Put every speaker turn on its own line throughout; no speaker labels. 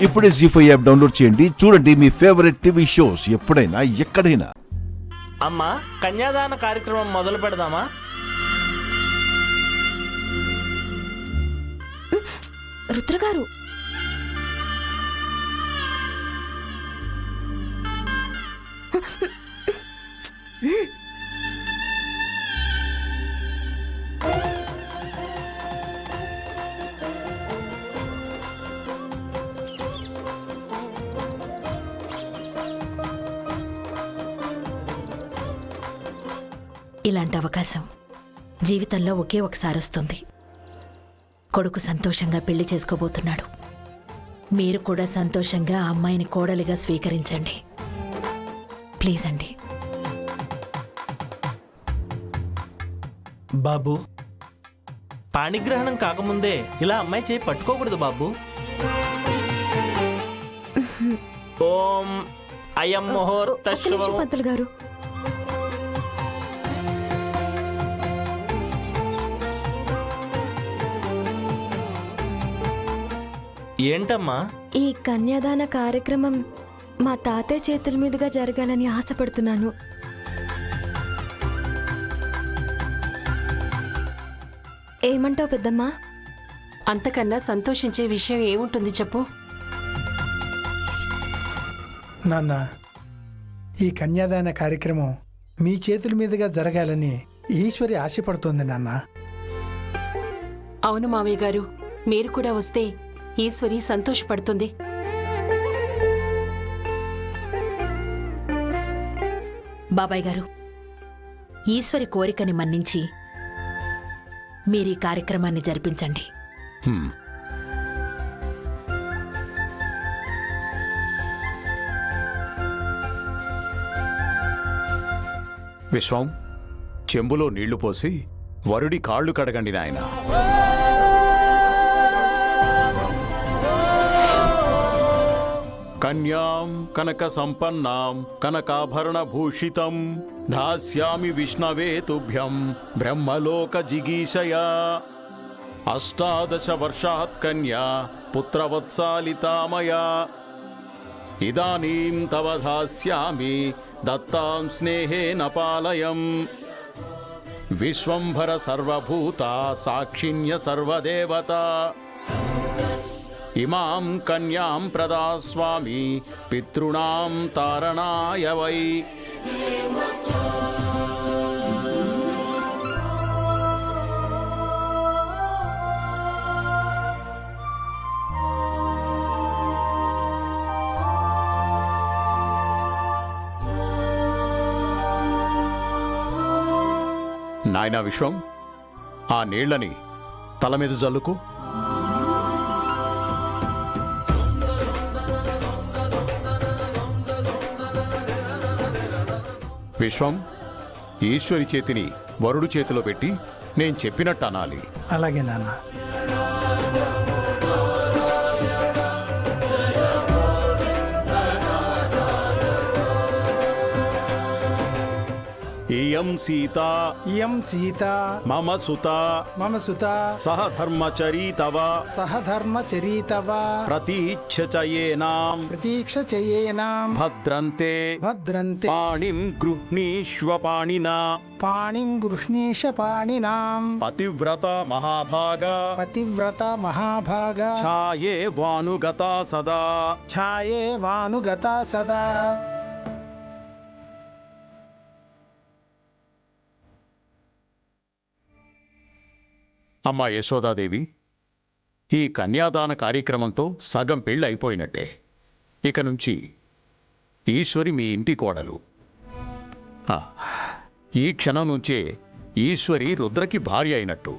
ఇప్పుడే జీ5 app download చేయండి. చూడండి మీ ఫేవరెట్ టీవీ షోస్ ఎప్పుడైనా ఎక్కడైనా.
అమ్మా, కన్యాదాన కార్యక్రమం మొదలు పెడదామా?
రుద్రగారు,
ఇలాంటి అవకాశం జీవితంలో ఒకే ఒకసారి వస్తుంది. కొడుకు సంతోషంగా పెళ్లి చేసుకోబోతున్నాడు. మీరు కూడా సంతోషంగా ఆ అమ్మాయిని కోడలిగా స్వీకరించండి. ప్లీజ్ అండి.
బాబు, పాణిగ్రహణం కాకముందే ఇలా అమ్మాయి చేయి పట్టుకోకూడదు బాబు. ఓం అయం ముహూర్త
ఒక్క నిమిషం పంతులు గారు.
ఏంటమ్మా?
ఈ కన్యాదాన కార్యక్రమం మా తాతయ్య చేతుల మీదుగా జరగాలని ఆశపడుతున్నాను. ఏమంటావు పెద్దమ్మా?
అంతకన్నా సంతోషించే విషయం ఏముంటుంది చెప్పు.
నాన్న, ఈ కన్యాదాన కార్యక్రమం మీ చేతుల మీదుగా జరగాలని ఈశ్వరి ఆశపడుతోంది నాన్న.
అవును మామయ్య గారు, మీరు కూడా వస్తే ఈశ్వరి సంతోషపడుతుంది.
బాబాయ్ గారు, ఈశ్వరి కోరికని మన్నించి మీరీ కార్యక్రమాన్ని జరిపించండి.
విశ్వం, చెంబులో నీళ్లు పోసి వరుడి కాళ్ళు కడగండి నాయనా. కన్యాం కనక సంపన్నాం కనకాభరణ భూషితం దాస్యామి విష్ణవే తుభ్యం బ్రహ్మలోక జిగీషయా. 18 వర్షాత్ కన్యా పుత్రవత్సాలితామయా. ఇదానీం తవ దాస్యామి దత్తాం స్నేహేన పాలయం. విశ్వంభర సర్వభూత సాక్షిణ్య సర్వదేవతా. ఇమాం కన్యాం ప్రదాస్వామి పితృణాం తారణాయ వై. నాయనా విశ్వం, ఆ నీళ్లని తల మీద జల్లుకు. విశ్వం, ఈశ్వరి చేతిని వరుడు చేతిలో పెట్టి నేను చెప్పినట్టు అనాలి.
అలాగే నాన్న.
ఇయం సీత
ఇయం సీత
మమ సుత
మమ సుత
సహధర్మచరీ తవ
సహధర్మచరీ తవ
ప్రతీక్షయేనాం
ప్రతీక్ష చేయేనాం
భద్రంతే
భద్రంతే
పాణిం గృహ్ణీష్వ పాణినా.
పాణిం గృహ్ణీష పాణినాం
పతివ్రత మహాభాగా
పతివ్రత మహాభాగా
ఛాయే వానుగత సదా.
ఛాయే వానుగత సదా.
అమ్మా యశోదాదేవి, ఈ కన్యాదాన కార్యక్రమంతో సగం పెళ్ళి అయిపోయినట్టే. ఇక నుంచి ఈశ్వరి మీ ఇంటి కోడలు. ఈ క్షణం నుంచే ఈశ్వరి రుద్రకి భార్య అయినట్టు.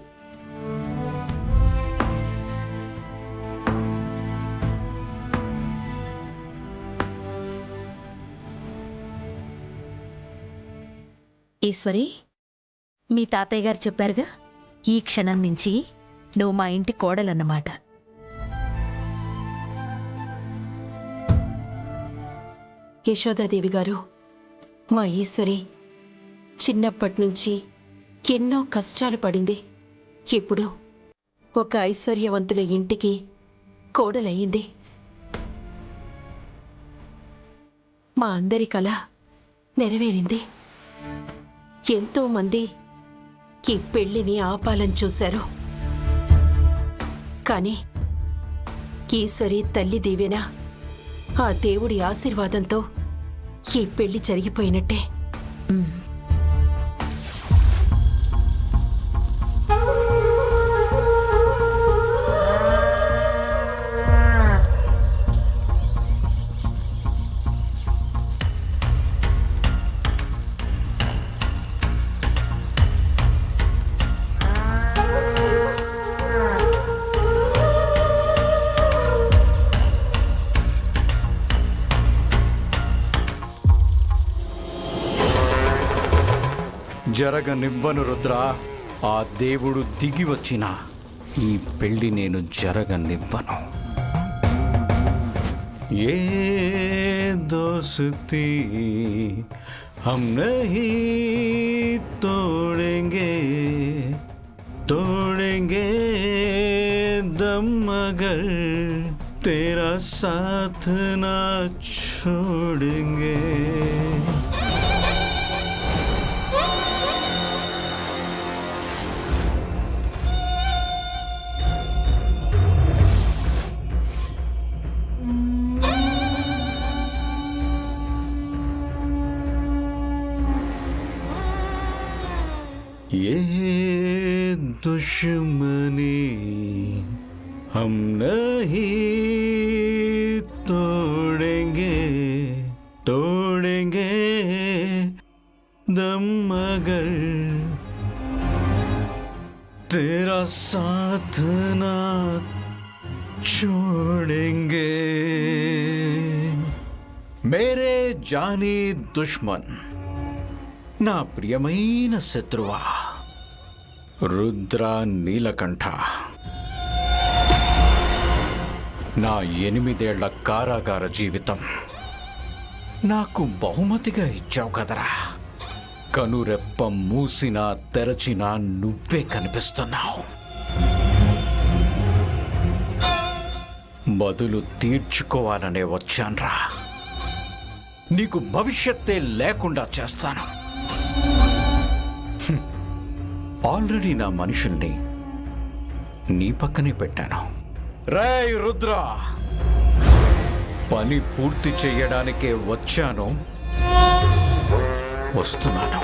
ఈశ్వరి, మీ తాతయ్య గారు చెప్పారుగా, ఈ క్షణం నుంచి నువ్వు మా ఇంటి కోడలన్నమాట.
యశోదాదేవి గారు, మా ఈశ్వరి చిన్నప్పటి నుంచి ఎన్నో కష్టాలు పడింది. ఇప్పుడు ఒక ఐశ్వర్యవంతుల ఇంటికి కోడలయ్యింది. మా అందరి కల నెరవేరింది. ఎంతో మంది ఈ పెళ్లిని ఆపాలని చూశారు. కానీ ఈశ్వరి తల్లి దీవెన, ఆ దేవుడి ఆశీర్వాదంతో ఈ పెళ్లి జరిగిపోయినట్టే.
జరగనివ్వను రుద్ర. ఆ దేవుడు దిగి వచ్చిన ఈ పెళ్లి నేను జరగనివ్వను. ఏ దోస్తి హమ్ నహీ తోడేంగే, తోడేంగే దమ్ మగర్ तेरा साथ ना छोड़ेंगे. ये दुश्मनी हम नहीं तोड़ेंगे, तोड़ेंगे दम मगर तेरा साथ ना छोड़ेंगे. मेरे जानी दुश्मन, నా ప్రియమైన శత్రువా రుద్ర నీలకంఠ, నా 8 ఏళ్ల కారాగార జీవితం నాకు బహుమతిగా ఇచ్చావు కదరా. కనురెప్ప మూసినా తెరచినా నువ్వే కనిపిస్తున్నావు. బదులు తీర్చుకోవాలనే వచ్చాన్రా. నీకు భవిష్యత్తే లేకుండా చేస్తాను. ఆల్రెడీ నా మనుషుల్ని నీ పక్కనే పెట్టాను. రేయ్ రుద్ర, పని పూర్తి చెయ్యడానికే వచ్చాను, వస్తున్నాను.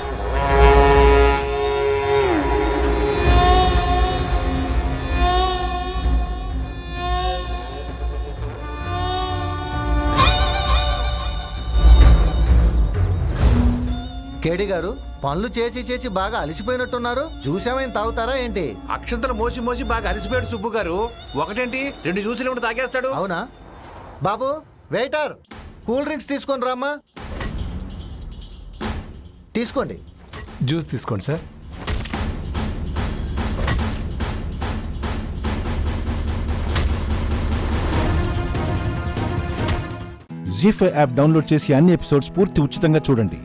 కేడి గారు, పనులు చేసి చేసి బాగా అలసిపోయినట్టున్నారు. చూసామేం తాగుతారా ఏంటి?
అక్షంతలు మోసి మోసి బాగా అలసిపోయాడు సుబ్బు గారు. ఒకటేంటి 2 జ్యూసులు తాగేస్తాడు.
అవునా బాబు? వెయిటర్, కూల్ డ్రింక్స్ తీసుకొని రామ్మా. తీసుకోండి.
జ్యూస్ తీసుకోండి సార్.
జీ5 యాప్ డౌన్లోడ్ చేసి అన్ని ఎపిసోడ్స్ పూర్తి ఉచితంగా చూడండి.